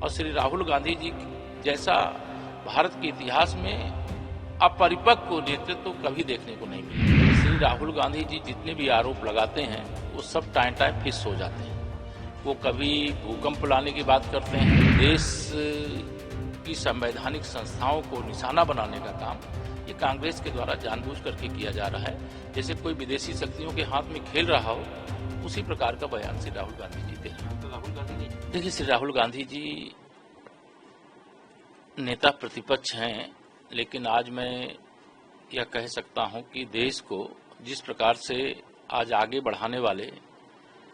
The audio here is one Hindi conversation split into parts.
और श्री राहुल गांधी जी जैसा भारत के इतिहास में अपरिपक्व नेतृत्व तो कभी देखने को नहीं मिला। श्री राहुल गांधी जी जितने भी आरोप लगाते हैं वो सब टाइम फिस हो जाते हैं। वो कभी भूकंप लाने की बात करते हैं, देश की संवैधानिक संस्थाओं को निशाना बनाने का काम ये कांग्रेस के द्वारा जानबूझ करके किया जा रहा है। जैसे कोई विदेशी शक्तियों के हाथ में खेल रहा हो, उसी प्रकार का बयान श्री राहुल गांधी जी दे रहे हैं। तो राहुल गांधी जी देखिए, श्री राहुल गांधी जी नेता प्रतिपक्ष हैं, लेकिन आज मैं यह कह सकता हूं कि देश को जिस प्रकार से आज आगे बढ़ाने वाले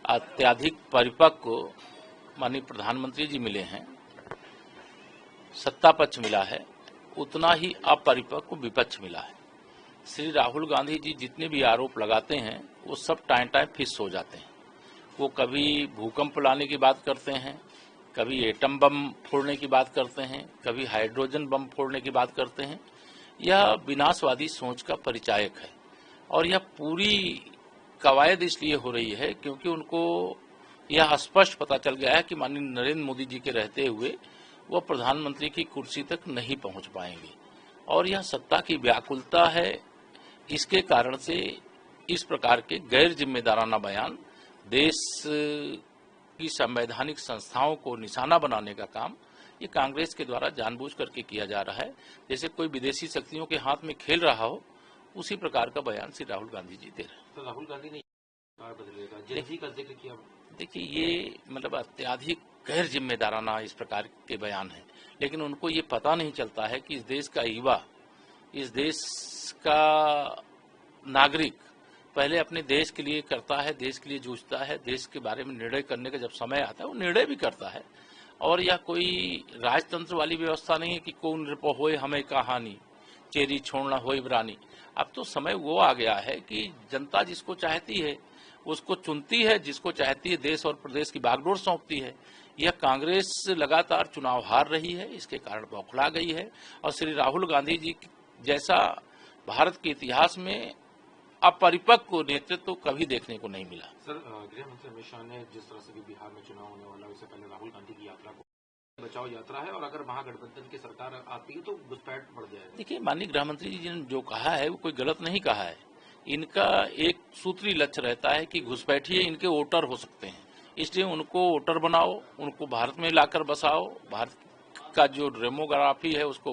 अत्यधिक परिपक्व माननीय प्रधानमंत्री जी मिले हैं, सत्ता पक्ष मिला है, उतना ही अपरिपक्व विपक्ष मिला है। श्री राहुल गांधी जी जितने भी आरोप लगाते हैं वो सब टाइम फिस हो जाते हैं। वो कभी भूकंप लाने की बात करते हैं, कभी एटम बम फोड़ने की बात करते हैं, कभी हाइड्रोजन बम फोड़ने की बात करते हैं। यह विनाशवादी सोच का परिचायक है और यह पूरी कवायद इसलिए हो रही है क्योंकि उनको यह स्पष्ट पता चल गया है कि माननीय नरेंद्र मोदी जी के रहते हुए वो प्रधानमंत्री की कुर्सी तक नहीं पहुंच पाएंगे और यह सत्ता की व्याकुलता है। इसके कारण से इस प्रकार के गैर जिम्मेदाराना बयान देश की संवैधानिक संस्थाओं को निशाना बनाने का काम ये कांग्रेस के द्वारा जानबूझ करके किया जा रहा है। जैसे कोई विदेशी शक्तियों के हाथ में खेल रहा हो, उसी प्रकार का बयान श्री राहुल गांधी जी दे रहे हैं। तो राहुल गांधी ने बदलेगा, जेजी का जिक्र किया। देखिए, ये मतलब अत्यधिक गैर जिम्मेदाराना इस प्रकार के बयान है, लेकिन उनको ये पता नहीं चलता है कि इस देश का युवा, इस देश का नागरिक पहले अपने देश के लिए करता है, देश के लिए जूझता है, देश के बारे में निर्णय करने का जब समय आता है वो निर्णय भी करता है। और यह कोई राजतंत्र वाली व्यवस्था नहीं है कि कौन होए हमें कहानी, चेरी छोड़ना होए इब्रानी। अब तो समय वो आ गया है कि जनता जिसको चाहती है उसको चुनती है, जिसको चाहती है देश और प्रदेश की बागडोर सौंपती है। यह कांग्रेस लगातार चुनाव हार रही है, इसके कारण बौखला गई है और श्री राहुल गांधी जी जैसा भारत के इतिहास में अपरिपक्व नेतृत्व तो कभी देखने को नहीं मिला। सर, गृह मंत्री अमित शाह ने जिस तरह से बिहार में चुनाव होने वाला है, उससे पहले राहुल गांधी की यात्रा को बचाओ यात्रा है और अगर महागठबंधन की सरकार आती है तो घुसपैठ बढ़ जाएगी। देखिए, माननीय गृह मंत्री जी ने जो कहा है वो कोई गलत नहीं कहा है। इनका एक सूत्री लक्ष्य रहता है कि घुसपैठिए इनके वोटर हो सकते हैं, इसलिए उनको वोटर बनाओ, उनको भारत में लाकर बसाओ, भारत का जो डेमोग्राफी है उसको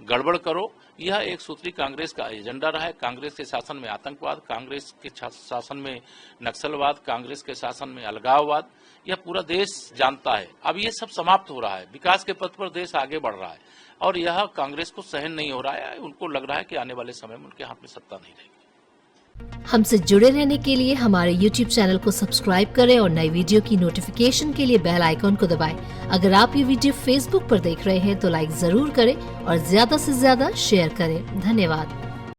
गड़बड़ करो। यह एक सूत्री कांग्रेस का एजेंडा रहा है। कांग्रेस के शासन में आतंकवाद, कांग्रेस के शासन में नक्सलवाद, कांग्रेस के शासन में अलगाववाद, यह पूरा देश जानता है। अब ये सब समाप्त हो रहा है, विकास के पथ पर देश आगे बढ़ रहा है और यह कांग्रेस को सहन नहीं हो रहा है। उनको लग रहा है कि आने वाले समय में उनके हाथ में सत्ता नहीं रहेगी। हमसे जुड़े रहने के लिए हमारे YouTube चैनल को सब्सक्राइब करें और नई वीडियो की नोटिफिकेशन के लिए बेल आइकॉन को दबाएं। अगर आप ये वीडियो Facebook पर देख रहे हैं तो लाइक जरूर करें और ज्यादा से ज्यादा शेयर करें। धन्यवाद।